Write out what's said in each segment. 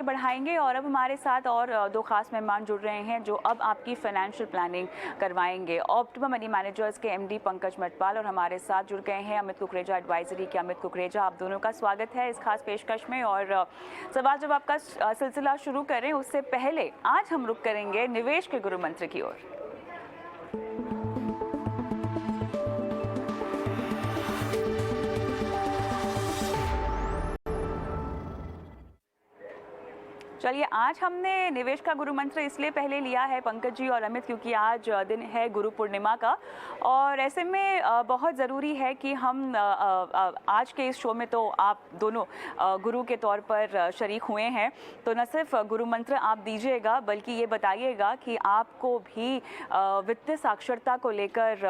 बढ़ाएंगे। और अब हमारे साथ और दो खास मेहमान जुड़ रहे हैं जो अब आपकी फाइनेंशियल प्लानिंग करवाएंगे। ऑप्टिमा मनी मैनेजर्स के एमडी पंकज मटवाल और हमारे साथ जुड़ गए हैं अमित कुकरेजा एडवाइजरी के अमित कुकरेजा। आप दोनों का स्वागत है इस खास पेशकश में। और सवाल जवाब का सिलसिला शुरू करें उससे पहले आज हम रुक करेंगे निवेश के गुरु मंत्र की ओर। चलिए, आज हमने निवेश का गुरु मंत्र इसलिए पहले लिया है पंकज जी और अमित, क्योंकि आज दिन है गुरु पूर्णिमा का। और ऐसे में बहुत ज़रूरी है कि हम आज के इस शो में तो आप दोनों गुरु के तौर पर शरीक हुए हैं, तो न सिर्फ गुरु मंत्र आप दीजिएगा बल्कि ये बताइएगा कि आपको भी वित्तीय साक्षरता को लेकर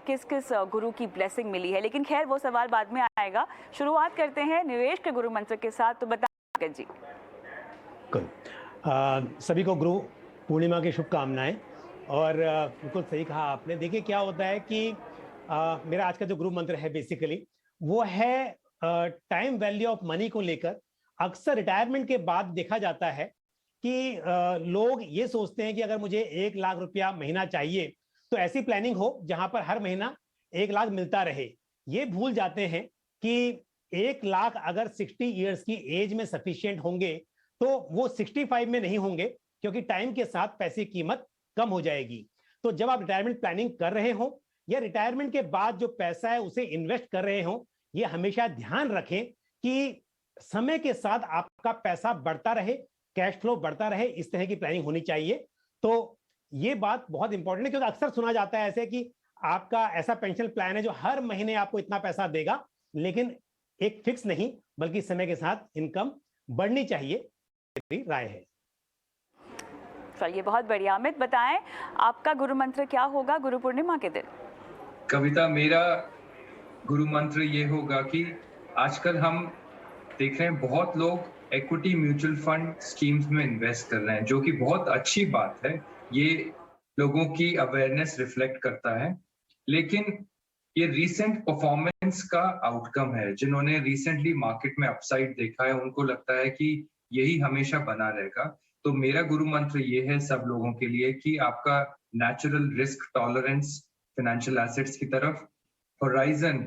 किस किस गुरु की ब्लेसिंग मिली है। लेकिन खैर वो सवाल बाद में आएगा। शुरुआत करते हैं निवेश के गुरु मंत्र के साथ, तो बताइए पंकज जी। सभी को गुरु पूर्णिमा की शुभकामनाएं। और बिल्कुल सही कहा आपने। देखिए क्या होता है कि मेरा आज का जो गुरु मंत्र है बेसिकली वो है टाइम वैल्यू ऑफ मनी को लेकर। अक्सर रिटायरमेंट के बाद देखा जाता है कि लोग ये सोचते हैं कि अगर मुझे 1 लाख रुपया महीना चाहिए तो ऐसी प्लानिंग हो जहां पर हर महीना 1 लाख मिलता रहे। ये भूल जाते हैं कि 1 लाख अगर 60 ईयर्स की एज में सफिशिएंट होंगे तो वो 65 में नहीं होंगे, क्योंकि टाइम के साथ पैसे की कीमत कम हो जाएगी। तो जब आप रिटायरमेंट प्लानिंग कर रहे हो या रिटायरमेंट के बाद जो पैसा है उसे इन्वेस्ट कर रहे हो, ये हमेशा ध्यान रखें कि समय के साथ आपका पैसा बढ़ता रहे, कैश फ्लो बढ़ता रहे। इस तरह की प्लानिंग होनी चाहिए। तो ये बात बहुत इंपॉर्टेंट है, क्योंकि अक्सर सुना जाता है ऐसे कि आपका ऐसा पेंशन प्लान है जो हर महीने आपको इतना पैसा देगा, लेकिन एक फिक्स नहीं बल्कि समय के साथ इनकम बढ़नी चाहिए, राय है। चलिए, बहुत बढ़िया। अमित बताएं, आपका गुरु मंत्र क्या होगा गुरु पूर्णिमा के दिन? कविता, मेरा गुरु मंत्र ये होगा कि आजकल हम देख रहे हैं बहुत लोग इक्विटी म्यूचुअल फंड स्कीम्स में इन्वेस्ट कर रहे हैं, जो कि बहुत अच्छी बात है। ये लोगों की अवेयरनेस रिफ्लेक्ट करता है, लेकिन ये रीसेंट परफॉर्मेंस का आउटकम है। जिन्होंने रिसेंटली मार्केट में अपसाइड देखा है उनको लगता है कि यही हमेशा बना रहेगा। तो मेरा गुरु मंत्र ये है सब लोगों के लिए कि आपका natural risk tolerance financial assets की तरफ, होराइजन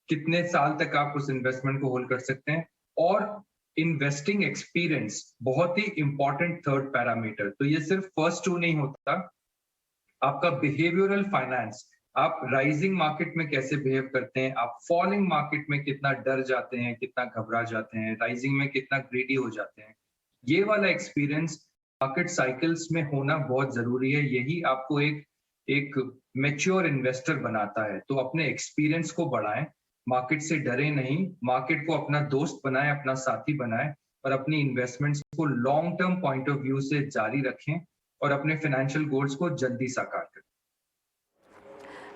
कितने साल तक आप उस इन्वेस्टमेंट को होल्ड कर सकते हैं, और इन्वेस्टिंग एक्सपीरियंस बहुत ही इंपॉर्टेंट थर्ड पैरामीटर। तो ये सिर्फ फर्स्ट टू नहीं होता, आपका बिहेवियरल फाइनेंस, आप राइजिंग मार्केट में कैसे बिहेव करते हैं, आप फॉलिंग मार्केट में कितना डर जाते हैं, कितना घबरा जाते हैं, राइजिंग में कितना ग्रीडी हो जाते हैं, ये वाला एक्सपीरियंस मार्केट साइकिल्स में होना बहुत जरूरी है। यही आपको एक मैच्योर इन्वेस्टर बनाता है। तो अपने एक्सपीरियंस को बढ़ाएं, मार्केट से डरे नहीं, मार्केट को अपना दोस्त बनाएं, अपना साथी बनाएं, और अपनी इन्वेस्टमेंट्स को long term point of view से जारी रखें और अपने फाइनेंशियल गोल्स को जल्दी साकार करें।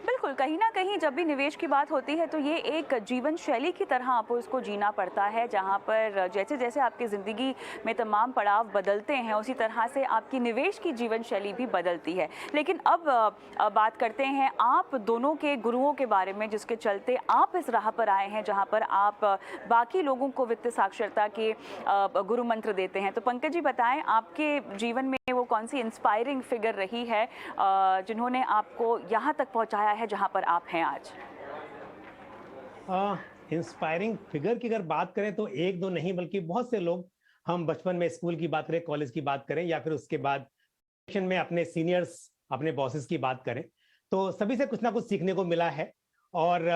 बिल्कुल, कहीं ना कहीं जब भी निवेश की बात होती है तो ये एक जीवन शैली की तरह आपको इसको जीना पड़ता है, जहाँ पर जैसे जैसे आपकी ज़िंदगी में तमाम पड़ाव बदलते हैं उसी तरह से आपकी निवेश की जीवन शैली भी बदलती है। लेकिन अब बात करते हैं आप दोनों के गुरुओं के बारे में, जिसके चलते आप इस राह पर आए हैं जहाँ पर आप बाकी लोगों को वित्तीय साक्षरता के गुरु मंत्र देते हैं। तो पंकज जी बताएं, आपके जीवन में वो कौन सी इंस्पायरिंग फिगर रही है जिन्होंने आपको यहाँ तक पहुँचाया है जहाँ पर आप हैं आज? इंस्पायरिंग फिगर की अगर बात करें तो एक दो नहीं बल्कि बहुत से लोग, हम बचपन में स्कूल की बात करें, कॉलेज की बात करें, या फिर उसके बाद में अपने सीनियर्स, अपने बॉसेस की बात करें, तो सभी से कुछ ना कुछ सीखने को मिला है। और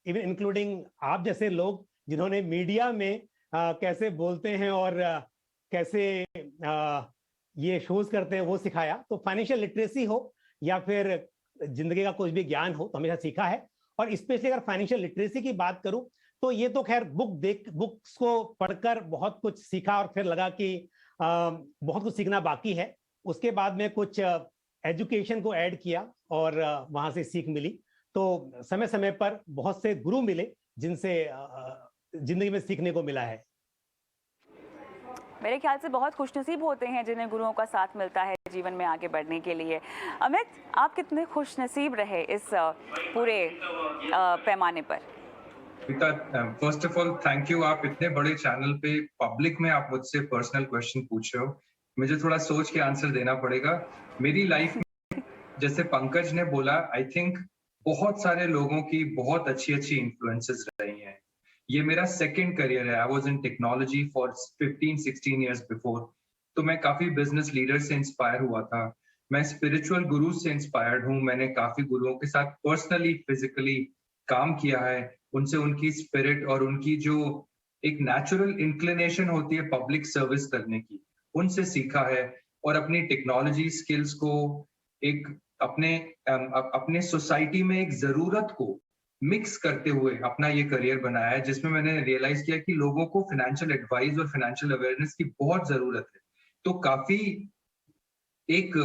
इवन इंक्लूडिंग आप जैसे लोग जिन्होंने मीडिया में कैसे बोलते हैं और कैसे ये शोज करते हैं वो सिखाया। तो फाइनेंशियल लिटरेसी हो या फिर जिंदगी का कुछ भी ज्ञान हो तो हमेशा सीखा है। और स्पेशली अगर फाइनेंशियल लिटरेसी की बात करूं तो ये तो खैर बुक्स को पढ़कर बहुत कुछ सीखा, और फिर लगा कि बहुत कुछ सीखना बाकी है। उसके बाद में कुछ एजुकेशन को ऐड किया और वहां से सीख मिली। तो समय समय पर बहुत से गुरु मिले जिनसे जिंदगी में सीखने को मिला है। मेरे ख्याल से बहुत खुशनसीब होते हैं जिन्हें गुरुओं का साथ मिलता है जीवन में आगे बढ़ने के लिए। अमित, आप कितने खुशनसीब रहे इस पूरे पैमाने पर? First of all thank you, आप इतने बड़े चैनल पे पब्लिक में आप मुझसे पर्सनल क्वेश्चन पूछ रहे हो, मुझे थोड़ा सोच के आंसर देना पड़ेगा। मेरी लाइफ में जैसे पंकज ने बोला, आई थिंक बहुत सारे लोगों की बहुत अच्छी इन्फ्लुएंसेस रही हैं। ये मेरा सेकंड करियर है। I was in technology for 15-16 years before. तो मैं काफी बिजनेस लीडर से इंस्पायर हुआ था, मैं स्पिरिचुअल गुरु से इंस्पायर्ड हूँ, मैंने काफी गुरुओं के साथ पर्सनली फिजिकली काम किया है, उनसे उनकी स्पिरिट और उनकी जो एक नेचुरल इंक्लिनेशन होती है पब्लिक सर्विस करने की, उनसे सीखा है और अपनी टेक्नोलॉजी स्किल्स को एक अपने सोसाइटी में एक जरूरत को मिक्स करते हुए अपना ये करियर बनाया है, जिसमें मैंने रियलाइज किया कि लोगों को फाइनेंशियल एडवाइस और फाइनेंशियल अवेयरनेस की बहुत जरूरत है। तो काफी एक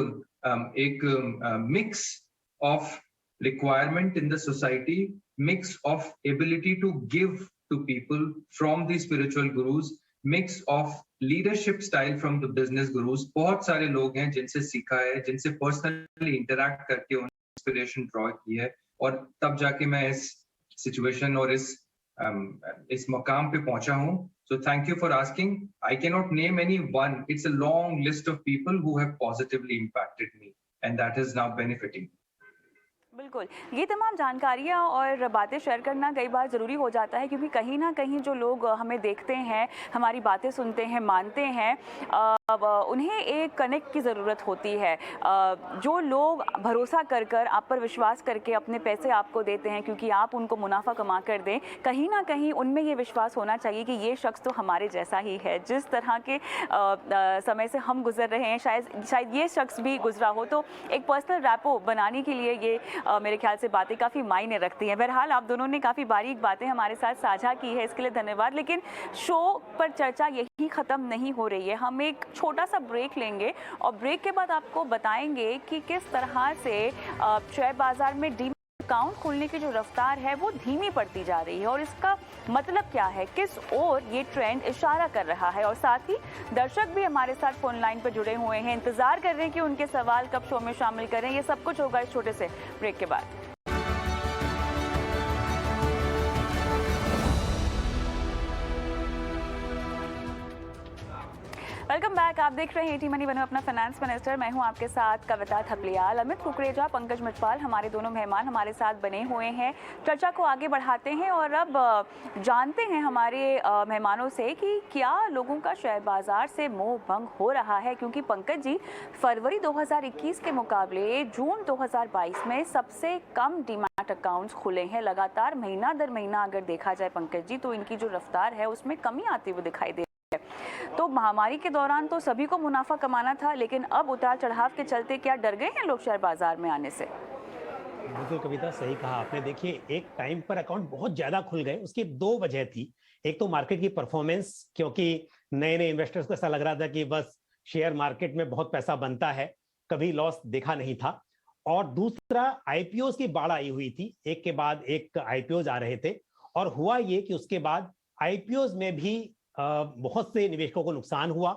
mix of requirement in the society, mix of ability to give to people from the spiritual gurus, mix of leadership style from the business gurus। बहुत सारे लोग हैं जिनसे सीखा है, जिनसे पर्सनली इंटरैक्ट करके उन इंस्पिरेशन ड्रॉ की है, और तब जाके मैं इस सिचुएशन और इस मकाम पे पहुंचा हूं। So thank you for asking. I cannot name any one. It's a long list of people who have positively impacted me, and that is now benefiting me. बिल्कुल, ये तमाम जानकारियाँ और बातें शेयर करना कई बार ज़रूरी हो जाता है, क्योंकि कहीं ना कहीं जो लोग हमें देखते हैं, हमारी बातें सुनते हैं, मानते हैं, उन्हें एक कनेक्ट की ज़रूरत होती है। जो लोग भरोसा कर कर आप पर विश्वास करके अपने पैसे आपको देते हैं क्योंकि आप उनको मुनाफा कमा कर दें, कहीं ना कहीं उनमें ये विश्वास होना चाहिए कि ये शख्स तो हमारे जैसा ही है, जिस तरह के समय से हम गुजर रहे हैं शायद ये शख्स भी गुजरा हो। तो एक पर्सनल रैपो बनाने के लिए ये मेरे ख्याल से बातें काफ़ी मायने रखती हैं। बहरहाल आप दोनों ने काफ़ी बारीक बातें हमारे साथ साझा की है, इसके लिए धन्यवाद। लेकिन शो पर चर्चा यही ख़त्म नहीं हो रही है, हम एक छोटा सा ब्रेक लेंगे और ब्रेक के बाद आपको बताएंगे कि किस तरह से शेयर बाज़ार में डीमैट अकाउंट खोलने की जो रफ्तार है वो धीमी पड़ती जा रही है और इसका मतलब क्या है, किस ओर ये ट्रेंड इशारा कर रहा है। और साथ ही दर्शक भी हमारे साथ फोन लाइन पर जुड़े हुए हैं, इंतजार कर रहे हैं कि उनके सवाल कब शो में शामिल करें। ये सब कुछ होगा इस छोटे से ब्रेक के बाद। वेलकम बैक, आप देख रहे हैं एटी मनी बनो अपना फाइनेंस मिनिस्टर। मैं हूं आपके साथ कविता थपलियाल। अमित कुकरेजा, पंकज मिटपाल हमारे दोनों मेहमान हमारे साथ बने हुए हैं। चर्चा को आगे बढ़ाते हैं और अब जानते हैं हमारे मेहमानों से कि क्या लोगों का शेयर बाजार से मोह भंग हो रहा है, क्योंकि पंकज जी फरवरी 2021 के मुकाबले जून 2022 में सबसे कम डीमैट अकाउंट्स खुले हैं। लगातार महीना दर महीना अगर देखा जाए पंकज जी, तो इनकी जो रफ्तार है उसमें कमी आती हुई दिखाई दे। तो महामारी के दौरान तो सभी को मुनाफा कमाना था, लेकिन अब उतार चढ़ाव के चलते क्या डर गए हैं लोग शेयर बाजार में आने से? बिल्कुल कविता, सही कहा आपने। देखिए, एक टाइम पर अकाउंट बहुत ज्यादा खुल गए, उसकी दो वजह थी। एक तो मार्केट की परफॉर्मेंस, क्योंकि नए नए इन्वेस्टर्स को ऐसा लग रहा था कि बस शेयर मार्केट में बहुत पैसा बनता है, कभी लॉस देखा नहीं था। और दूसरा, आईपीओ की बाढ़ आई हुई थी, एक के बाद एक आईपीओ आ रहे थे, और हुआ ये कि उसके बाद आईपीओ में भी बहुत से निवेशकों को नुकसान हुआ।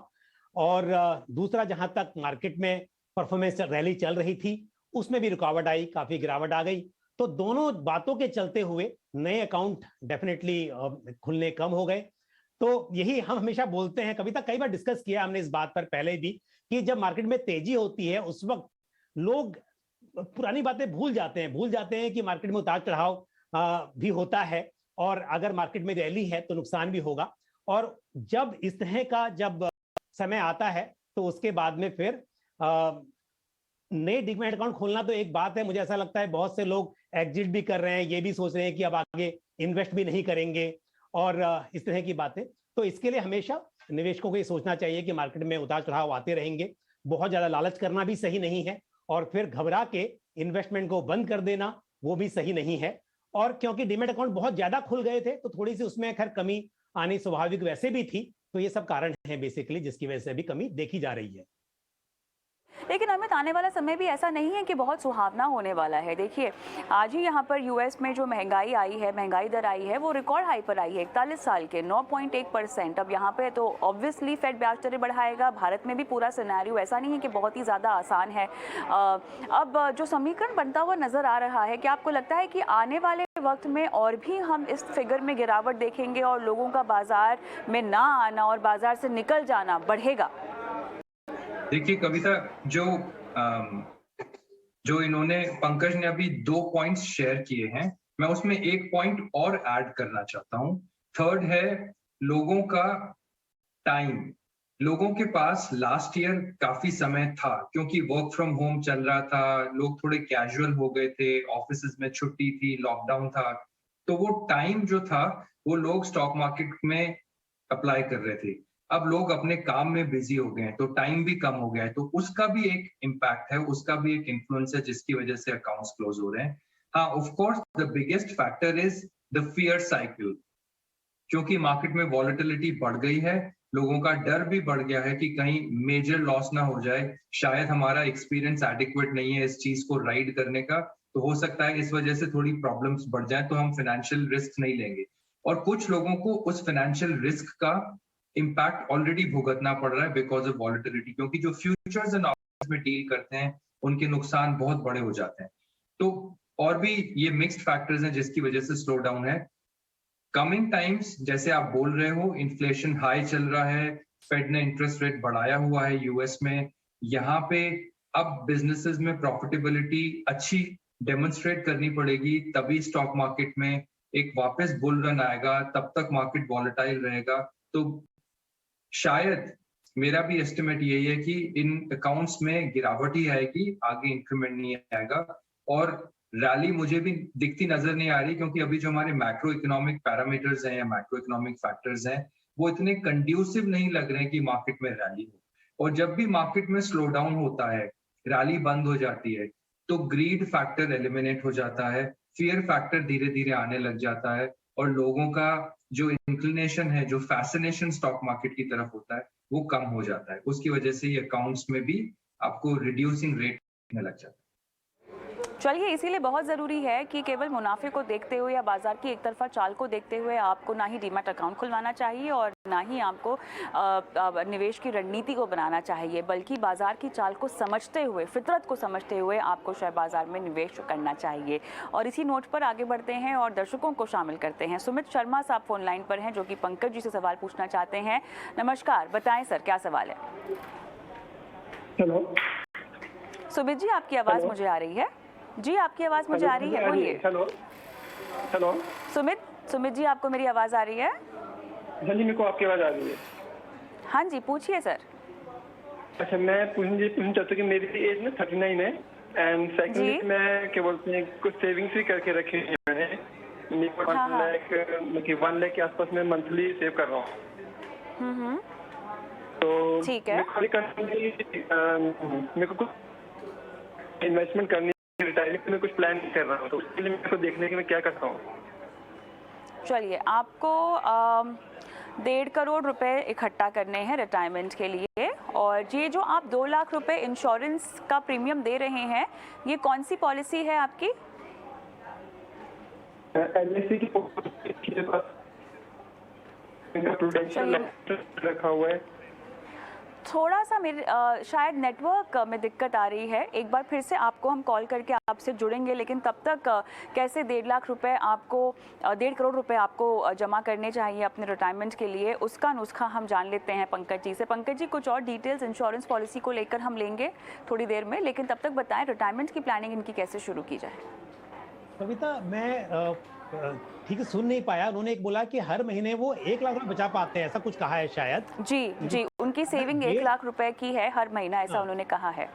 और दूसरा, जहां तक मार्केट में परफॉर्मेंस रैली चल रही थी उसमें भी रुकावट आई, काफी गिरावट आ गई। तो दोनों बातों के चलते हुए नए अकाउंट डेफिनेटली खुलने कम हो गए। तो यही हम हमेशा बोलते हैं, कविता कई बार डिस्कस किया हमने इस बात पर पहले भी, कि जब मार्केट में तेजी होती है उस वक्त लोग पुरानी बातें भूल जाते हैं कि मार्केट में उतार चढ़ाव भी होता है, और अगर मार्केट में रैली है तो नुकसान भी होगा। और जब इस तरह का जब समय आता है तो उसके बाद में फिर नए डीमैट अकाउंट खोलना तो एक बात है, मुझे ऐसा लगता है बहुत से लोग एग्जिट भी कर रहे हैं, ये भी सोच रहे हैं कि अब आगे इन्वेस्ट भी नहीं करेंगे और इस तरह की बातें। तो इसके लिए हमेशा निवेशकों को ये सोचना चाहिए कि मार्केट में उतार चढ़ाव आते रहेंगे, बहुत ज्यादा लालच करना भी सही नहीं है, और फिर घबरा के इन्वेस्टमेंट को बंद कर देना वो भी सही नहीं है। और क्योंकि डीमैट अकाउंट बहुत ज्यादा खुल गए थे तो थोड़ी सी उसमें खैर कमी आनी स्वाभाविक वैसे भी थी, तो ये सब कारण है बेसिकली जिसकी वजह से भी कमी देखी जा रही है। लेकिन अमित, आने वाला समय भी ऐसा नहीं है कि बहुत सुहावना होने वाला है। देखिए, आज ही यहाँ पर यूएस में जो महंगाई आई है, महंगाई दर आई है, वो रिकॉर्ड हाई पर आई है, 41 साल के 9.1%। अब यहाँ पे तो ऑब्वियसली फेड ब्याज दरें बढ़ाएगा। भारत में भी पूरा सिनेरियो ऐसा नहीं है कि बहुत ही ज़्यादा आसान है। अब जो समीकरण बनता हुआ नज़र आ रहा है, क्या आपको लगता है कि आने वाले वक्त में और भी हम इस फिगर में गिरावट देखेंगे और लोगों का बाजार में ना आना और बाजार से निकल जाना बढ़ेगा? देखिए कविता, जो इन्होंने, पंकज ने अभी 2 पॉइंट्स शेयर किए हैं, मैं उसमें एक पॉइंट और ऐड करना चाहता हूं। थर्ड है लोगों का टाइम। लोगों के पास लास्ट ईयर काफी समय था क्योंकि वर्क फ्रॉम होम चल रहा था, लोग थोड़े कैजुअल हो गए थे, ऑफिसेज में छुट्टी थी, लॉकडाउन था, तो वो टाइम जो था वो लोग स्टॉक मार्केट में अप्लाई कर रहे थे। अब लोग अपने काम में बिजी हो गए हैं तो टाइम भी कम हो गया है, तो उसका भी एक इम्पैक्ट है, उसका भी एक इन्फ्लुएंस है जिसकी वजह से अकाउंट्स क्लोज हो रहे हैं। हाँ, of course the biggest factor is the fear cycle, क्योंकि मार्केट में वॉलेटिलिटी बढ़ गई है, लोगों का डर भी बढ़ गया है कि कहीं मेजर लॉस ना हो जाए, शायद हमारा एक्सपीरियंस एडिक्वेट नहीं है इस चीज को राइड करने का, तो हो सकता है इस वजह से थोड़ी प्रॉब्लम्स बढ़ जाए, तो हम फाइनेंशियल रिस्क नहीं लेंगे। और कुछ लोगों को उस फाइनेंशियल रिस्क का इम्पैक्ट ऑलरेडी भुगतना पड़ रहा है बिकॉज ऑफ वॉलेटिलिटी, क्योंकि जो फ्यूचर्स एंड ऑप्शंस में डील करते हैं उनके नुकसान बहुत बड़े हो जाते हैं। तो और भी ये मिक्स्ड फैक्टर्स हैं जिसकी वजह से स्लो डाउन है। कमिंग टाइम्स, जैसे आप बोल रहे हो, इन्फ्लेशन हाई चल रहा है, फेड ने इंटरेस्ट रेट बढ़ाया हुआ है यूएस में, यहाँ पे अब बिजनेसेस में प्रॉफिटेबिलिटी अच्छी डेमोन्स्ट्रेट करनी पड़ेगी, तभी स्टॉक मार्केट में एक वापस बुल रन आएगा, तब तक मार्केट वॉलेटाइल रहेगा। तो शायद मेरा भी एस्टिमेट यही है कि इन अकाउंट्स में गिरावट ही आएगी, आगे इंक्रीमेंट नहीं आएगा। और रैली मुझे भी दिखती नजर नहीं आ रही, क्योंकि अभी जो हमारे मैक्रो इकोनॉमिक पैरामीटर्स हैं या मैक्रो इकोनॉमिक फैक्टर्स हैं वो इतने कंड्यूसिव नहीं लग रहे हैं कि मार्केट में रैली हो। और जब भी मार्केट में स्लो डाउन होता है, रैली बंद हो जाती है, तो ग्रीड फैक्टर एलिमिनेट हो जाता है, फियर फैक्टर धीरे धीरे आने लग जाता है, और लोगों का जो इंक्लिनेशन है, जो फैसिनेशन स्टॉक मार्केट की तरफ होता है, वो कम हो जाता है। उसकी वजह से ये अकाउंट्स में भी आपको रिड्यूसिंग रेट में लग जाता है। चलिए, इसीलिए बहुत ज़रूरी है कि केवल मुनाफे को देखते हुए या बाजार की एक तरफा चाल को देखते हुए आपको ना ही डीमैट अकाउंट खुलवाना चाहिए और ना ही आपको निवेश की रणनीति को बनाना चाहिए, बल्कि बाजार की चाल को समझते हुए, फितरत को समझते हुए आपको शेयर बाजार में निवेश करना चाहिए। और इसी नोट पर आगे बढ़ते हैं और दर्शकों को शामिल करते हैं। सुमित शर्मा साहब फोन लाइन पर हैं, जो कि पंकज जी से सवाल पूछना चाहते हैं। नमस्कार, बताएं सर, क्या सवाल है? हेलो सुमित जी, आपकी आवाज़ मुझे आ रही है। जी, आपकी आवाज़ मुझे आ रही है, बोलिए। हेलो हेलो सुमित जी, आपको मेरी आवाज़ आ रही है? हाँ जी, मेरे को आपकी आवाज़ आ रही है। हाँ जी, पूछिए सर। अच्छा, मैं पूछना चाहता हूँ कि मेरी एज में 39 है, एंड सेकंडली मैं क्या बोलते हैं, कुछ सेविंग्स भी करके रखे हैं मैंने। मेरे को 1 लाख के आसपास मैं मंथली सेव कर रहा हूँ। तो ठीक है, मेरे को कुछ इन्वेस्टमेंट करनी, रिटायरमेंट में कुछ प्लान कर रहा हूँ, तो उसके लिए मेरे को देखने के मैं क्या करता हूँ। चलिए, आपको 1.5 करोड़ रुपए इकट्ठा करने हैं रिटायरमेंट के लिए, और ये जो आप 2 लाख रुपए इंश्योरेंस का प्रीमियम दे रहे हैं, ये कौन सी पॉलिसी है आपकी? LIC की प्रूडेंशियल रखा हुआ है। थोड़ा सा मेरे शायद नेटवर्क में दिक्कत आ रही है, एक बार फिर से आपको हम कॉल करके आपसे जुड़ेंगे, लेकिन तब तक कैसे 1.5 लाख रुपए आपको 1.5 करोड़ रुपए आपको जमा करने चाहिए अपने रिटायरमेंट के लिए, उसका नुस्खा हम जान लेते हैं पंकज जी से। पंकज जी, कुछ और डिटेल्स इंश्योरेंस पॉलिसी को लेकर हम लेंगे थोड़ी देर में, लेकिन तब तक बताएं रिटायरमेंट की प्लानिंग इनकी कैसे शुरू की जाए। कविता, मैं ठीक से सुन नहीं पाया, उन्होंने एक बोला कि हर महीने वो 1 लाख रुपए बचा पाते हैं, ऐसा कुछ कहा है शायद। जी, उनकी सेविंग 1 लाख रुपए की है हर महीना, ऐसा उन्होंने कहा है।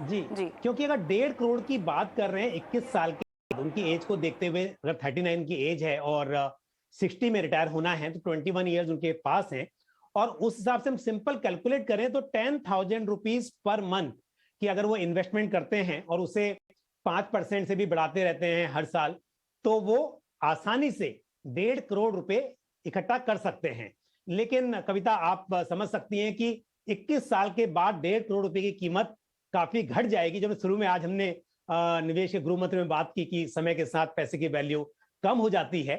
जी, क्योंकि अगर 1.5 करोड़ की बात कर रहे हैं 21 साल के, उनकी एज को देखते हुए, अगर 39 की एज है और 60 में रिटायर होना है, तो 21 ईयर्स उनके पास हैं, और उस हिसाब से हम सिंपल कैलकुलेट करें तो 10,000 रुपीज पर मंथ की अगर वो इन्वेस्टमेंट करते हैं और उसे 5% से भी बढ़ाते रहते हैं हर साल, तो वो आसानी से 1.5 करोड़ रुपए इकट्ठा कर सकते हैं। लेकिन कविता, आप समझ सकती हैं कि 21 साल के बाद 1.5 करोड़ रुपए की कीमत काफी घट जाएगी। जब शुरू में आज हमने निवेश के गृह मंत्री में बात की कि समय के साथ पैसे की वैल्यू कम हो जाती है,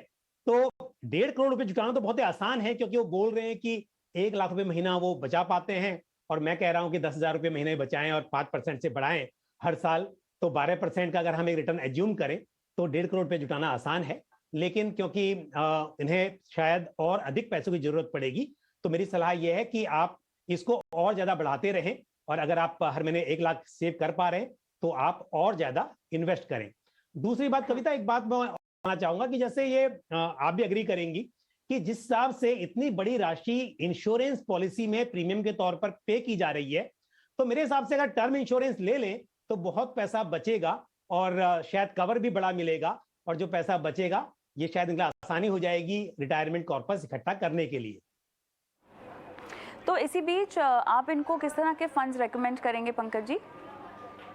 तो 1.5 करोड़ रुपए जुटाना तो बहुत ही आसान है, क्योंकि वो बोल रहे हैं कि 1 लाख रुपए महीना वो बचा पाते हैं, और मैं कह रहा हूं कि 10,000 रुपए महीने बचाएं और 5% से बढ़ाएं हर साल, तो 12% का अगर हम एक रिटर्न एज्यूम करें तो 1.5 करोड़ रुपए जुटाना आसान है। लेकिन क्योंकि इन्हें शायद और अधिक पैसों की जरूरत पड़ेगी, तो मेरी सलाह यह है कि आप इसको और ज्यादा बढ़ाते रहें, और अगर आप हर महीने 1 लाख सेव कर पा रहे हैं तो आप और ज्यादा इन्वेस्ट करें। दूसरी बात कविता, एक बात मैं कहना चाहूंगा कि जैसे ये आप भी एग्री करेंगी कि जिस हिसाब से इतनी बड़ी राशि इंश्योरेंस पॉलिसी में प्रीमियम के तौर पर पे की जा रही है, तो मेरे हिसाब से अगर टर्म इंश्योरेंस ले लें तो बहुत पैसा बचेगा, और शायद कवर भी बड़ा मिलेगा, और जो पैसा बचेगा ये शायद इनका आसानी हो जाएगी रिटायरमेंट कॉर्पस इकट्ठा करने के लिए। तो इसी बीच आप इनको किस तरह के फंड्स रेकमेंड करेंगे पंकज जी?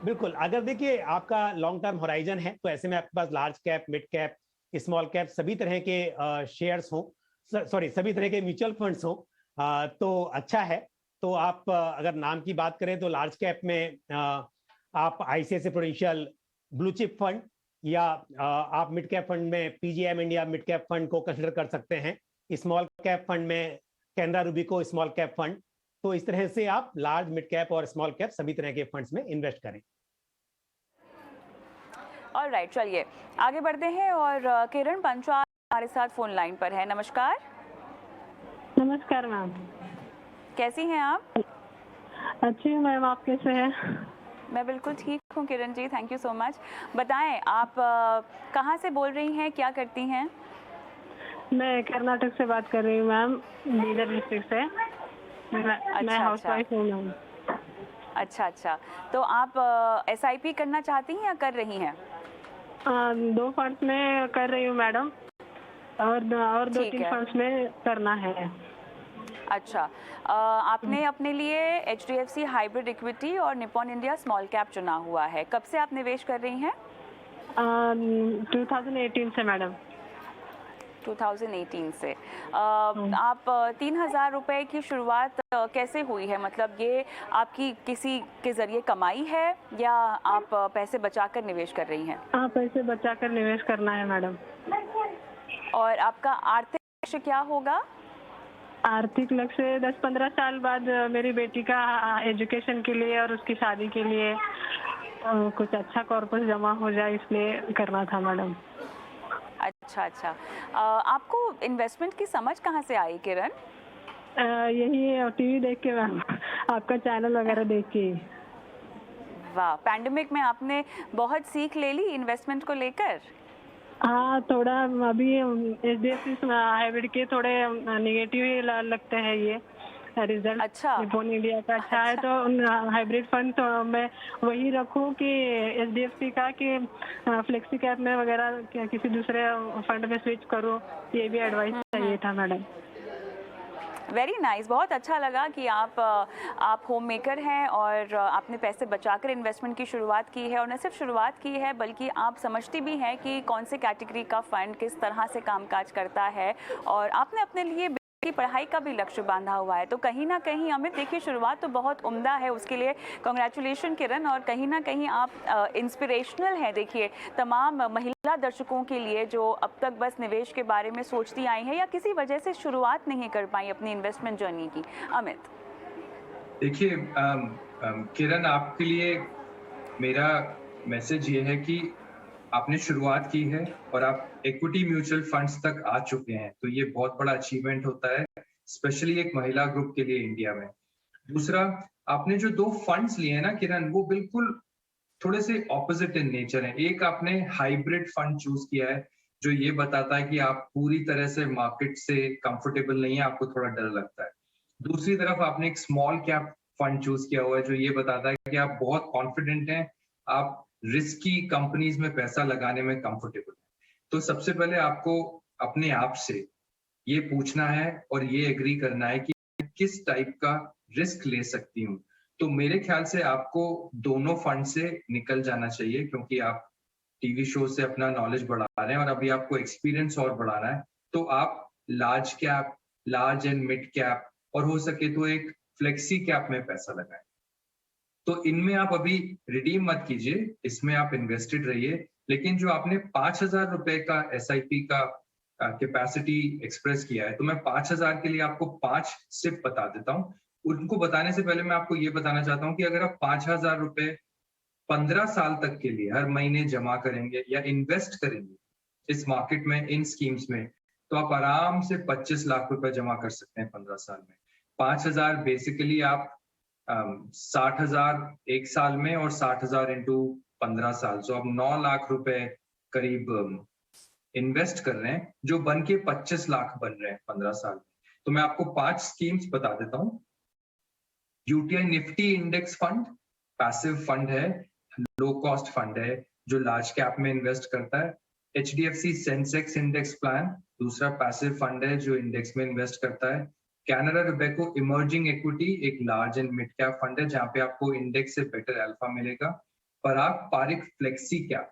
बिल्कुल, अगर देखिए आपका लॉन्ग टर्म होराइजन है तो ऐसे में आपके पास large cap, mid cap, small cap सभी तरह के शेयर्स हो, सॉरी सभी तरह के म्यूचुअल फंड्स हो, तो अच्छा है। तो आप अगर नाम की बात करें तो लार्ज कैप में आप ICICI prudential blue chip fund, या आप मिड कैप फंड में PGM India mid cap fund को कंसिडर कर सकते हैं। स्मॉल कैप फंड में कैनरा रूबिको स्मॉल कैप फंड। तो इस तरह से आप लार्ज, मिड कैप और स्मॉल कैप सभी तरह के फंड्स में इन्वेस्ट करें। ऑलराइट, चलिए आगे बढ़ते हैं, और किरण पंचाल हमारे साथ फोन लाइन पर है। नमस्कार। नमस्कार मैम। कैसी हैं आप? अच्छी हूँ मैम, आप कैसे हैं? मैं बिल्कुल ठीक हूँ Kiran ji, thank you so much. बताएं आप कहाँ से बोल रही हैं, क्या करती हैं? मैं कर्नाटक से बात कर रही हूँ मैम, बीदर डिस्ट्रिक्ट से। मैं हाउस वाइफ हूँ मैम। अच्छा, तो आप एसआईपी करना चाहती हैं या कर रही हैं? 2 फंड्स में कर रही हूँ मैडम, और 2-3 फंड्स में करना है। अच्छा, आपने अपने लिए HDFC हाइब्रिड इक्विटी और निपॉन इंडिया स्मॉल कैप चुना हुआ है। कब से आप निवेश कर रही हैं? 2018 से मैडम। 2018 से। आप 3,000 रुपए की शुरुआत कैसे हुई है? मतलब ये आपकी किसी के जरिए कमाई है या आप पैसे बचाकर निवेश कर रही हैं? हाँ, पैसे बचाकर निवेश करना है मैडम। और आपका आर्थिक लक्ष्य क्या होगा? आर्थिक लक्ष्य 10-15 साल बाद मेरी बेटी का एजुकेशन के लिए और उसकी शादी के लिए कुछ अच्छा कॉर्पस जमा हो जाए, इसलिए करना था मैडम। अच्छा, आपको इन्वेस्टमेंट की समझ कहाँ से आई किरण? यही टीवी देख के मैम, आपका चैनल वगैरह देख के। वाह, पैंडेमिक में आपने बहुत सीख ले ली इन्वेस्टमेंट को लेकर। हाँ, थोड़ा अभी HDFC हाइब्रिड के थोड़े निगेटिव ही लगते हैं ये रिजल्ट। अच्छा, निपॉन इंडिया का अच्छा है, तो हाइब्रिड फंड तो मैं वही रखूँ कि HDFC का, कि फ्लेक्सी कैप में वगैरह किसी दूसरे फंड में स्विच करूँ, ये भी एडवाइस चाहिए था मैडम। वेरी नाइस, बहुत अच्छा लगा कि आप होम मेकर हैं और आपने पैसे बचाकर इन्वेस्टमेंट की शुरुआत की है, और न सिर्फ शुरुआत की है बल्कि आप समझती भी हैं कि कौन से कैटेगरी का फंड किस तरह से कामकाज करता है, और आपने अपने लिए की पढ़ाई का भी लक्ष्य बांधा हुआ है। तो कहीं ना कहीं अमित, देखिए शुरुआत तो बहुत उम्दा है, उसके लिए कांग्रेचुलेशन किरण, और कहीं ना कहीं आप इंस्पिरेशनल हैं। देखिए तमाम महिला दर्शकों के लिए जो अब तक बस निवेश के बारे में सोचती आई हैं या किसी वजह से शुरुआत नहीं कर पाई अपनी इन्वेस्टमेंट जर्नी की। अमित, देखिए किरण, आपके लिए मेरा मैसेज ये है कि आपने शुरुआत की है और आप इक्विटी म्यूचुअल फंड्स तक आ चुके हैं, तो ये बहुत बड़ा अचीवमेंट होता है, स्पेशली एक महिला ग्रुप के लिए इंडिया में। दूसरा, आपने जो 2 फंड्स लिए हैं ना किरण, वो बिल्कुल थोड़े से ऑपोजिट इन नेचर हैं। एक आपने हाइब्रिड फंड चूज किया है जो ये बताता है कि आप पूरी तरह से मार्केट से कंफर्टेबल नहीं है, आपको थोड़ा डर लगता है। दूसरी तरफ आपने एक स्मॉल कैप फंड चूज किया हुआ है जो ये बताता है कि आप बहुत कॉन्फिडेंट हैं, आप रिस्की कंपनीज में पैसा लगाने में कंफर्टेबल है। तो सबसे पहले आपको अपने आप से ये पूछना है और ये एग्री करना है कि किस टाइप का रिस्क ले सकती हूँ। तो मेरे ख्याल से आपको दोनों फंड से निकल जाना चाहिए, क्योंकि आप टीवी शो से अपना नॉलेज बढ़ा रहे हैं और अभी आपको एक्सपीरियंस और बढ़ाना है। तो आप large cap, large and mid cap और हो सके तो एक फ्लेक्सी कैप में पैसा लगाएं। तो इनमें आप अभी रिडीम मत कीजिए, इसमें आप इन्वेस्टेड रहिए। लेकिन जो आपने 5,000 रुपए का SIP का कैपेसिटी एक्सप्रेस किया है, तो मैं 5,000 के लिए आपको 5 स्टेप बता देता हूँ। उनको बताने से पहले मैं आपको ये बताना चाहता हूँ कि अगर आप 5,000 रुपए 15 साल तक के लिए हर महीने जमा करेंगे या इन्वेस्ट करेंगे इस मार्केट में, इन स्कीम्स में, तो आप आराम से 25 लाख रुपए जमा कर सकते हैं 15 साल में। 5,000 बेसिकली आप 60,000 एक साल में और 60,000 इंटू 15 साल, सो आप 9 लाख रुपए करीब इन्वेस्ट कर रहे हैं, जो बन के 25 लाख बन रहे हैं 15 साल में। तो मैं आपको 5 स्कीम्स बता देता हूँ। UTI Nifty index fund passive fund है, लो कॉस्ट फंड है, जो लार्ज कैप में इन्वेस्ट करता है। HDFC सेंसेक्स इंडेक्स प्लान दूसरा पैसिव फंड है जो इंडेक्स में इन्वेस्ट करता है। कैनरा रोबेको इमर्जिंग इक्विटी एक large and mid cap fund है जहां पे आपको इंडेक्स से बेटर अल्फा मिलेगा। पराग पारिक फ्लेक्सी कैप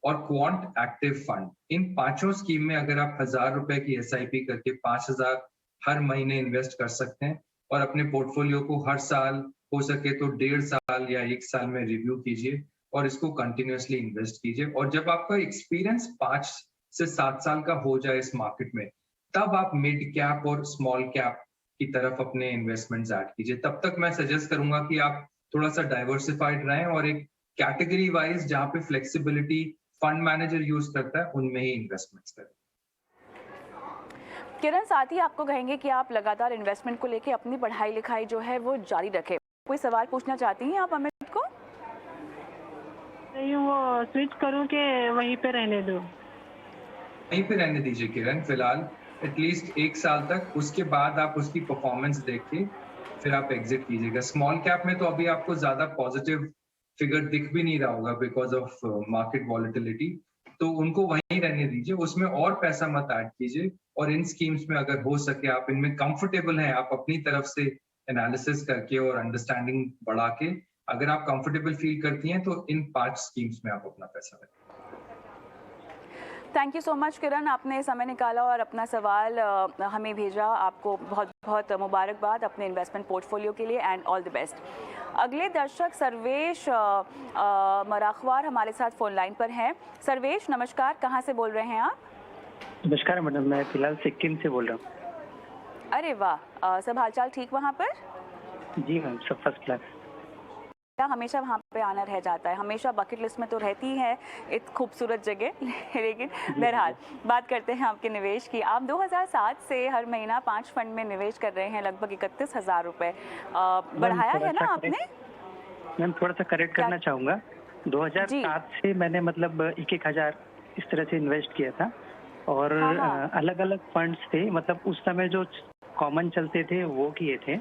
और क्वांट एक्टिव फंड, इन पांचों स्कीम में अगर आप 1,000 रुपए की SIP करके 5,000 हर महीने इन्वेस्ट कर सकते हैं और अपने पोर्टफोलियो को हर साल हो सके तो 1.5 साल या 1 साल में रिव्यू कीजिए और इसको कंटिन्यूअसली इन्वेस्ट कीजिए। और जब आपका एक्सपीरियंस 5 से 7 साल का हो जाए इस मार्केट में, तब आप मिड कैप और स्मॉल कैप की तरफ अपने इन्वेस्टमेंट्स ऐड कीजिए। तब तक मैं सजेस्ट करूंगा कि आप थोड़ा सा डाइवर्सिफाइड रहें और एक कैटेगरी वाइज जहां पे फ्लेक्सिबिलिटी फंड मैनेजर यूज करता है उनमें ही इन्वेस्टमेंट्स करें। किरण, साथ ही आपको कहेंगे कि आप लगातार इन्वेस्टमेंट को लेके अपनी पढ़ाई लिखाई जो है वो जारी रखें। कोई सवाल पूछना चाहती हैं आप अमित को? नहीं, वो स्विच करूं कि वहीं पे रहने दूं? वहीं पे रहने दीजिए किरण, फिलहाल एटलीस्ट 1 साल तक। उसके बाद आप उसकी परफॉर्मेंस देख के फिर आप एग्जिट कीजिएगा। स्मॉल कैप में तो अभी आपको ज्यादा पॉजिटिव फिगर दिख भी नहीं रहा होगा बिकॉज ऑफ मार्केट वॉलेटिलिटी, तो उनको वहीं रहने दीजिए, उसमें और पैसा मत ऐड कीजिए। और इन स्कीम्स में अगर हो सके आप इनमें कंफर्टेबल हैं, आप अपनी तरफ से एनालिसिस करके और अंडरस्टैंडिंग बढ़ा के अगर आप कंफर्टेबल फील करती हैं तो इन 5 स्कीम्स में आप अपना पैसा रखें। थैंक यू सो मच किरण, आपने समय निकाला और अपना सवाल हमें भेजा। आपको बहुत बहुत मुबारकबाद अपने इन्वेस्टमेंट पोर्टफोलियो के लिए एंड ऑल द बेस्ट। अगले दर्शक सर्वेश मराखवार हमारे साथ फोन लाइन पर हैं। सर्वेश नमस्कार, कहाँ से बोल रहे हैं आप? नमस्कार मैडम, मैं फिलहाल सिक्किम से बोल रहा हूँ। अरे वाह, सब हालचाल ठीक वहाँ पर? जी मैम, सब फर्स्ट क्लास। हमेशा वहाँ पे आना रह जाता है, हमेशा बकेट लिस्ट में तो रहती है एक खूबसूरत जगह। लेकिन बहरहाल बात करते हैं आपके निवेश की। आप 2007 से हर महीना 5 फंड में निवेश कर रहे हैं, लगभग 31,000 रुपए बढ़ाया है ना आपने? मैम थोड़ा सा करेक्ट करना चाहूँगा। 2007 से मैंने मतलब 1,000 इस तरह से इन्वेस्ट किया था और अलग अलग फंड्स थे, मतलब उस समय जो कॉमन चलते थे वो किए थे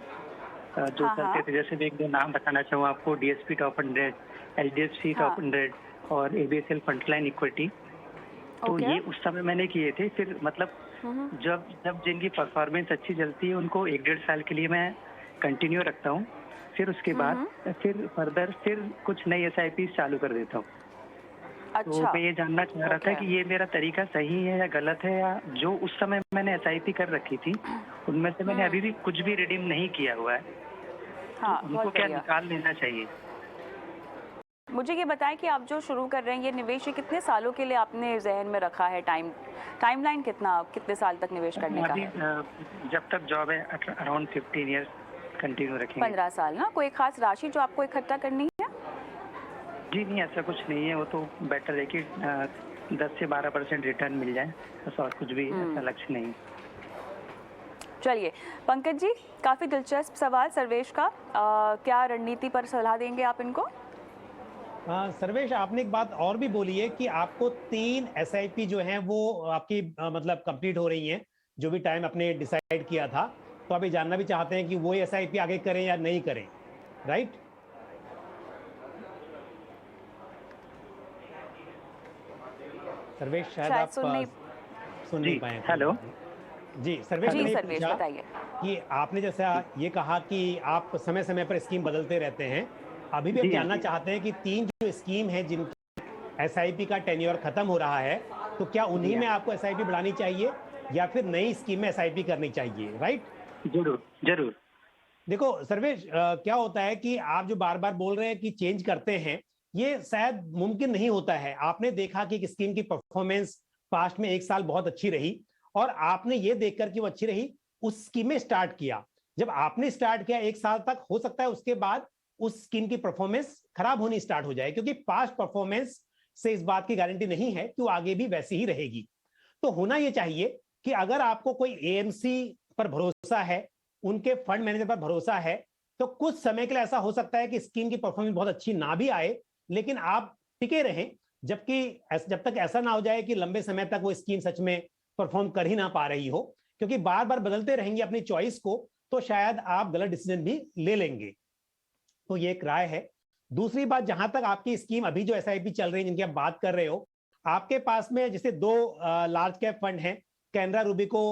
जो चलते थे। जैसे मैं एक दो नाम बताना चाहूँ आपको, DSP टॉप 100, HDFC टॉप 100 और ABSL फ्रंटलाइन इक्विटी। तो ये उस समय मैंने किए थे। फिर मतलब जब जिनकी परफॉर्मेंस अच्छी चलती है उनको 1-1.5 साल के लिए मैं कंटिन्यू रखता हूँ। फिर उसके बाद फिर फर्दर फिर कुछ नई SIP चालू कर देता हूँ। अच्छा। तो मैं ये जानना चाह रहा था कि ये मेरा तरीका सही है या गलत है, या जो उस समय मैंने SIP कर रखी थी उनमें से मैंने अभी भी कुछ भी रिडीम नहीं किया हुआ है। हाँ, तो उनको क्या निकाल लेना चाहिए? मुझे ये बताएं कि आप जो शुरू कर रहे हैं ये निवेश, ये कितने सालों के लिए आपने जहन में रखा है? टाइमलाइन कितने साल तक निवेश करने का है? जब तक जॉब है अराउंड 15 ईयर्स कंटिन्यू रखेंगे। 15 साल ना? कोई खास राशि जो आपको इकट्ठा करनी है? जी नहीं, ऐसा कुछ नहीं है। वो तो बेटर है कि 10 से 12% रिटर्न मिल जाए, बस, और कुछ भी ऐसा लक्ष्य नहीं। चलिए पंकज जी, काफ़ी दिलचस्प सवाल सर्वेश का, क्या रणनीति पर सलाह देंगे आप इनको? सर्वेश, आपने एक बात और भी बोली है कि आपको 3 SIP जो हैं वो आपकी मतलब कंप्लीट हो रही हैं, जो भी टाइम आपने डिसाइड किया था। तो आप ये जानना भी चाहते हैं कि वो SIP आगे करें या नहीं करें, राइट? सर्वेश शायद आप सुन नहीं पाए। हेलो जी सर्वेश, बताइए कि आपने जैसा ये कहा कि आप समय समय पर स्कीम बदलते रहते हैं, अभी भी हम जानना चाहते हैं कि 3 जो स्कीम है जिनकी SIP का टेन्योर खत्म हो रहा है, तो क्या उन्हीं में आपको SIP बढ़ानी चाहिए या फिर नई स्कीम में SIP करनी चाहिए, राइट? जरूर जरूर। देखो सर्वेश, क्या होता है कि आप जो बार बार बोल रहे हैं कि चेंज करते हैं, ये शायद मुमकिन नहीं होता है। आपने देखा कि एक स्कीम की परफॉर्मेंस पास्ट में एक साल बहुत अच्छी रही और आपने ये देखकर कि वो अच्छी रही, उस स्कीम में स्टार्ट किया। जब आपने स्टार्ट किया एक साल तक, हो सकता है उसके बाद उस स्कीम की परफॉर्मेंस खराब होनी स्टार्ट हो जाए, क्योंकि पास्ट परफॉर्मेंस से इस बात की गारंटी नहीं है कि वो आगे भी वैसी ही रहेगी। तो होना यह चाहिए कि अगर आपको कोई एएमसी पर भरोसा है, उनके फंड मैनेजर पर भरोसा है, तो कुछ समय के लिए ऐसा हो सकता है कि स्कीम की परफॉर्मेंस बहुत अच्छी ना भी आए, लेकिन आप टिके रहें, जब तक ऐसा ना हो जाए कि लंबे समय तक वो स्कीम सच में परफॉर्म कर ही ना पा रही हो। क्योंकि बार बार बदलते रहेंगे अपनी चॉइस को, तो शायद आप गलत डिसीजन भी ले लेंगे। तो ये एक राय है। दूसरी बात, जहां तक आपकी स्कीम अभी जो एसआईपी चल रही है जिनकी आप बात कर रहे हो, आपके पास में जैसे दो लार्ज कैप फंड हैं, Canara Robeco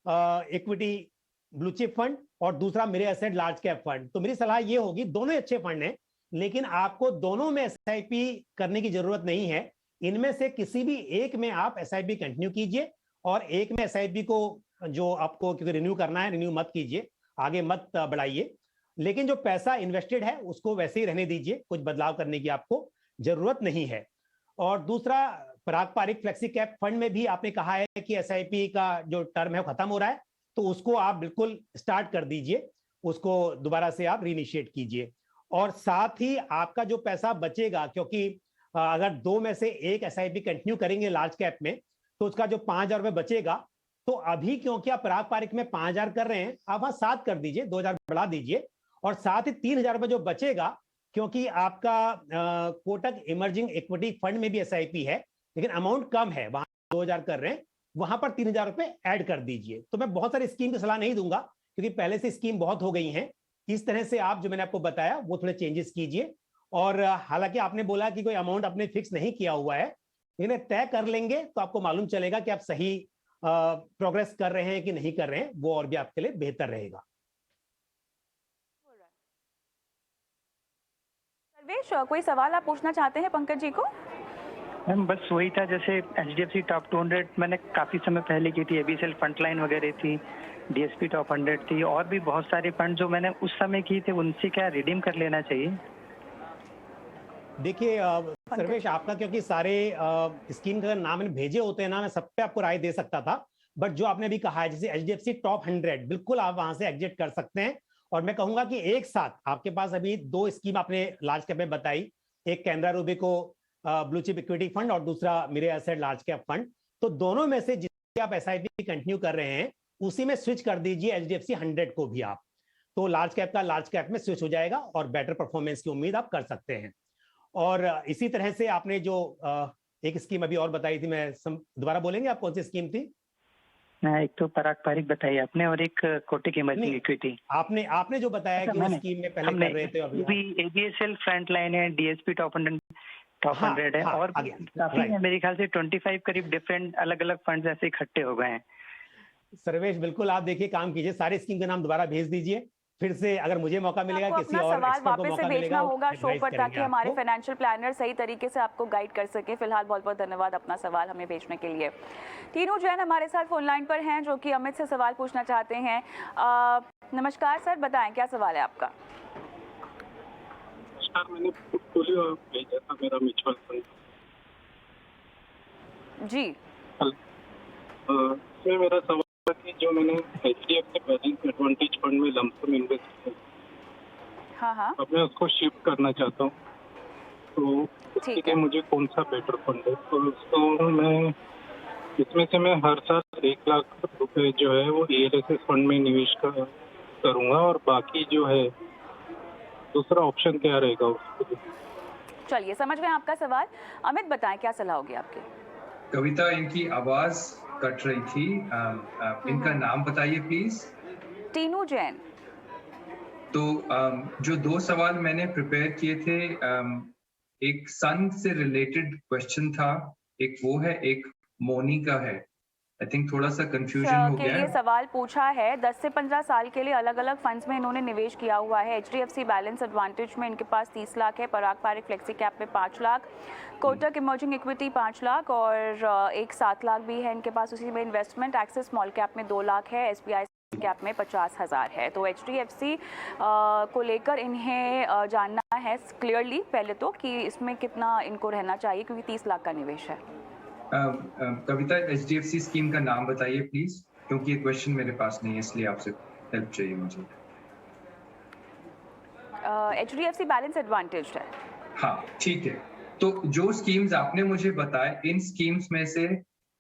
equity blue chip fund और दूसरा मेरे एसेट लार्ज कैप फंड। तो मेरी सलाह ये होगी, दोनों ही अच्छे फंड हैं, लेकिन आपको दोनों में एसआईपी करने की जरूरत नहीं है। इनमें से किसी भी एक में आप एसआईपी कंटिन्यू कीजिए और एक में एसआईपी को जो आपको क्योंकि रिन्यू करना है, रिन्यू मत कीजिए, आगे मत बढ़ाइए। लेकिन जो पैसा इन्वेस्टेड है उसको वैसे ही रहने दीजिए, कुछ बदलाव करने की आपको जरूरत नहीं है। और दूसरा, पारंपरिक फ्लेक्सी कैप फंड में भी आपने कहा है कि एसआईपी का जो टर्म है वो खत्म हो रहा है, तो उसको आप बिल्कुल स्टार्ट कर दीजिए, उसको दोबारा से आप रीइनिशिएट कीजिए। और साथ ही आपका जो पैसा बचेगा, क्योंकि अगर दो में से एक एसआईपी कंटिन्यू करेंगे लार्ज कैप में, तो उसका जो 5,000 रुपए बचेगा, तो अभी क्योंकि आप पारंपरिक में 5,000 कर रहे हैं, आप वहां 7 कर दीजिए, 2,000 बढ़ा दीजिए। और साथ ही 3,000 रुपए जो बचेगा, क्योंकि आपका कोटक इमर्जिंग इक्विटी फंड में भी एसआईपी है, लेकिन अमाउंट कम है, वहां 2,000 कर रहे हैं, वहां पर 3,000 रुपए ऐड कर दीजिए। तो मैं बहुत सारी स्कीम की सलाह नहीं दूंगा, क्योंकि पहले से स्कीम बहुत हो गई हैं। इस तरह से आप जो मैंने आपको बताया वो थोड़े चेंजेस कीजिए। और हालांकि आपने बोला कि कोई अमाउंट आपने फिक्स नहीं किया हुआ है, लेकिन तय कर लेंगे तो आपको मालूम चलेगा कि आप सही प्रोग्रेस कर रहे हैं कि नहीं कर रहे हैं, वो और भी आपके लिए बेहतर रहेगा। सर्वेश, कोई सवाल आप पूछना चाहते हैं पंकज जी को? मैम बस वही था, जैसे एचडीएफसी टॉप 200 मैंने काफी समय पहले की थी, एबीसीएल फ्रंटलाइन वगैरह थी, डीएसपी टॉप 100 थी, और भी बहुत सारे फंड जो मैंने उस समय की थे, उनसे क्या रिडीम कर लेना चाहिए? देखिए सर्वेश, आपका क्योंकि सारे स्कीम का नाम मैंने भेजे होते हैं ना, मैं सब पे आपको राय दे सकता था, बट जो आपने भी कहा है जैसे एचडीएफसी टॉप 100, बिल्कुल आप वहां से एग्जिट कर सकते हैं। और मैं कहूंगा कि एक साथ आपके पास अभी दो स्कीम आपने लार्ज कैप में बताई, एक Canara Robeco blue chip equity fund और दूसरा मेरे एसेट लार्ज कैप फंड। तो दोनों में से जिससे आप एसआईपी कंटिन्यू कर रहे हैं, उसी में स्विच कर दीजिए एचडीएफसी 100 को भी आप, तो लार्ज कैप का लार्ज कैप में स्विच हो जाएगा और बेटर परफॉर्मेंस की उम्मीद आप कर सकते हैं। और इसी तरह से आपने जो एक स्कीम अभी और बताई थी, मैं दोबारा बोलेंगे आप कौन सी स्कीम थी? एक तो पारंपरिक बताई आपने और एक कोटक इमर्जिंग इक्विटी। आपने जो बताया कि स्कीम में पहले कर रहे थे, अभी एबीएसएल फ्रंटलाइन है, डीएसपी टॉप 100 है, और काफी है, मेरे ख्याल से 25 करीब डिफरेंट अलग अलग फंड ऐसे इकट्ठे हो गए हैं। सर्वेश, बिल्कुल आप देखिए, काम कीजिए, सारे स्कीम के नाम दोबारा भेज दीजिए, फिर से अगर मुझे मौका मिलेगा किसी और सवाल एक्सपर्ट को वापस मौका से भेजना मिलेगा होगा शो पर, ताकि हमारे आपको। फाइनेंशियल प्लानर सही तरीके से आपको गाइड कर सके। फिलहाल बहुत बहुत धन्यवाद अपना सवाल हमें भेजने के लिए। तीनू जैन हमारे साथ फोन लाइन पर हैं, जो कि अमित से सवाल पूछना चाहते हैं। नमस्कार सर, बताएं क्या सवाल है आपका? नमस्कार, मैंने पोर्टफोलियो भेजा था मेरा म्यूचुअल फंड जी। इसमें मेरा सवाल था कि जो मैंने एचडीएफसी बैलेंस एडवांटेज फंड में लमसम इन्वेस्ट किया, हाँ, अब मैं उसको शिफ्ट करना चाहता हूँ, तो उसके लिए मुझे कौन सा बेटर फंड है? तो उसको मैं इसमें से मैं हर साल 1 लाख रुपए जो है वो ईएलएसएस फंड में निवेश करूंगा, और बाकी जो है दूसरा ऑप्शन क्या रहेगा उसके लिए? चलिए समझ गए आपका सवाल। अमित बताएं क्या सलाह होगी आपकी? कविता, इनकी आवाज कट रही थी, इनका नाम बताइए प्लीज। तीनू जैन। तो जो 2 सवाल मैंने प्रिपेयर किए थे, एक सन से रिलेटेड क्वेश्चन था, एक वो है, एक मोनी का है। आई थिंक थोड़ा सा कंफ्यूजन हो गया है। ये सवाल पूछा है, 10 से 15 साल के लिए अलग अलग फंड्स में इन्होंने निवेश किया हुआ है। एचडीएफसी बैलेंस एडवांटेज में इनके पास 30 लाख है, पारंपरिक फ्लेक्सी कैप में 5 लाख, कोटक इमर्जिंग इक्विटी 5 लाख और एक 7 लाख भी है इनके पास उसी में इन्वेस्टमेंट। एक्सिस स्मॉल कैप में 2 लाख है, एसबीआई कैप में 50,000 है। तो HDFC को लेकर इन्हें जानना है क्लियरली पहले तो कि इसमें कितना इनको रहना चाहिए, क्योंकि 30 लाख का निवेश है। कविता, HDFC स्कीम का नाम बताइए प्लीज, क्योंकि ये क्वेश्चन मेरे पास नहीं है, इसलिए आपसे हेल्प चाहिए मुझे। HDFC बैलेंस एडवांटेज है। हाँ ठीक है, तो जो स्कीम्स आपने मुझे बताए, इन स्कीम्स में से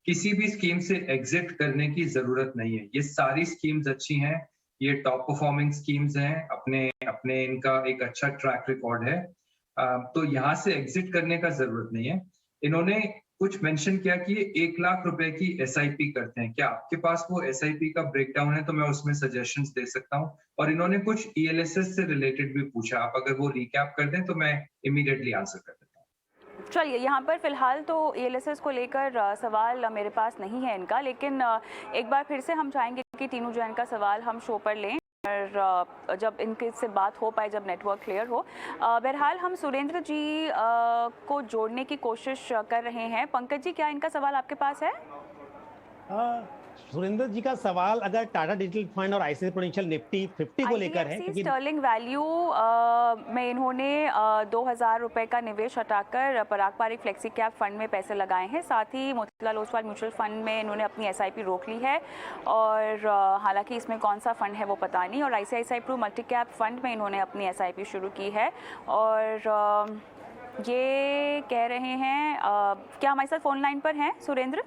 किसी भी स्कीम से एग्जिट करने की जरूरत नहीं है। ये सारी स्कीम्स अच्छी हैं, ये टॉप परफॉर्मिंग स्कीम्स हैं, अपने इनका एक अच्छा ट्रैक रिकॉर्ड है, तो यहाँ से एग्जिट करने का जरूरत नहीं है। इन्होंने कुछ मेंशन किया कि ये 1 लाख रुपए की SIP करते हैं। क्या आपके पास वो SIP का ब्रेकडाउन है तो मैं उसमें सजेशंस दे सकता हूँ। और इन्होंने कुछ ELSS से रिलेटेड भी पूछा, आप अगर वो रिकैप कर दें तो मैं इमीडिएटली आंसर कर देता हूँ। चलिए, यहाँ पर फिलहाल तो ELSS को लेकर सवाल मेरे पास नहीं है इनका, लेकिन एक बार फिर से हम चाहेंगे कि टीनू जैन का सवाल हम शो पर लें और जब इनके से बात हो पाए, जब नेटवर्क क्लियर हो। बहरहाल हम सुरेंद्र जी को जोड़ने की कोशिश कर रहे हैं। पंकज जी, क्या इनका सवाल आपके पास है? सुरेंद्र जी का सवाल अगर टाटा डिजिटल फंड और ICICI प्रूडेंशियल निफ्टी 50 को लेकर है, क्योंकि स्टर्लिंग वैल्यू में इन्होंने 2,000 रुपए का निवेश हटाकर पराग पारिक फ्लेक्सी कैप फंड में पैसे लगाए हैं। साथ ही मोतीलाल ओसवाल म्यूचुअल फंड में इन्होंने अपनी SIP रोक ली है, और हालांकि इसमें कौन सा फंड है वो पता नहीं। और ICICI Pru multi cap fund में इन्होंने अपनी SIP शुरू की है। और ये कह रहे हैं, क्या हमारे साथ फोन लाइन पर हैं सुरेंद्र?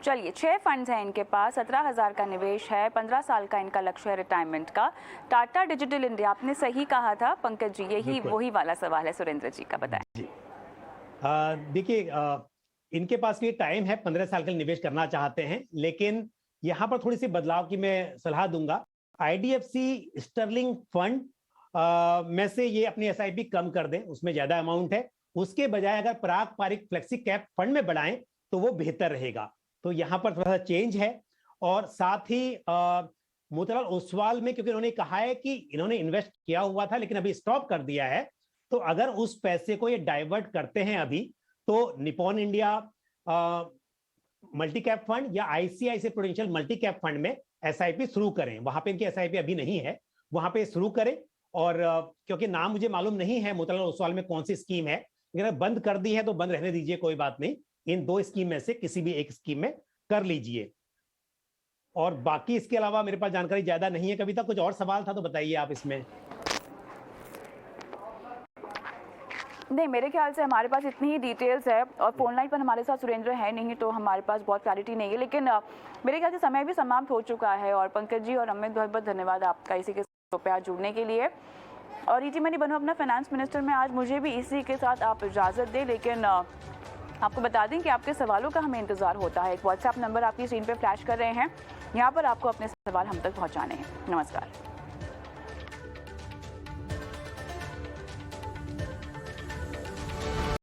चलिए, 6 फंड्स हैं इनके पास, 17,000 का निवेश है, 15 साल का इनका लक्ष्य है रिटायरमेंट का। टाटा डिजिटल इंडिया, आपने सही कहा था पंकज जी, यही वही वाला सवाल है सुरेंद्र जी का, बताएं। देखिए, इनके पास भी टाइम है, 15 साल का निवेश करना चाहते हैं, लेकिन यहाँ पर थोड़ी सी बदलाव की मैं सलाह दूंगा। IDFC स्टर्लिंग फंड में से ये अपनी SIP कम कर दें, उसमें ज्यादा अमाउंट है। उसके बजाय अगर पराग पारिक फ्लेक्सी कैप फंड में बढ़ाएं तो वो बेहतर रहेगा। तो यहाँ पर थोड़ा सा चेंज है। और साथ ही मोतीलाल ओसवाल में, क्योंकि उन्होंने कहा है कि इन्होंने इन्वेस्ट किया हुआ था लेकिन अभी स्टॉप कर दिया है, तो अगर उस पैसे को ये डाइवर्ट करते हैं अभी, तो Nippon India multi cap fund या ICICI prudential multi cap fund में SIP शुरू करें। वहां पे इनकी SIP अभी नहीं है, वहां पे शुरू करें। और क्योंकि नाम मुझे मालूम नहीं है मोतीलाल ओसवाल में कौन सी स्कीम है, अगर बंद कर दी है तो बंद रहने दीजिए, कोई बात नहीं। इन 2 स्कीम में से किसी भी एक स्कीम में कर लीजिए। और बाकी इसके अलावा मेरे पास जानकारी ज्यादा नहीं है। कविता, कुछ और सवाल था तो बताइए आप इसमें। नहीं, मेरे ख्याल से हमारे पास इतनी ही डिटेल्स है, और फोन लाइन पर हमारे साथ सुरेंद्र है नहीं, तो हमारे पास बहुत क्लैरिटी नहीं है। लेकिन मेरे ख्याल से समय भी समाप्त हो चुका है। और पंकज जी और अमित, बहुत बहुत धन्यवाद आपका इसी के शो पे आज जुड़ने के लिए। और ET मनी बनूं अपना फाइनेंस मिनिस्टर में आज मुझे भी इसी के साथ आप इजाज़त दें, लेकिन आपको बता दें कि आपके सवालों का हमें इंतजार होता है। एक WhatsApp नंबर आपकी स्क्रीन पे फ्लैश कर रहे हैं, यहाँ पर आपको अपने सवाल हम तक पहुँचाने हैं। नमस्कार।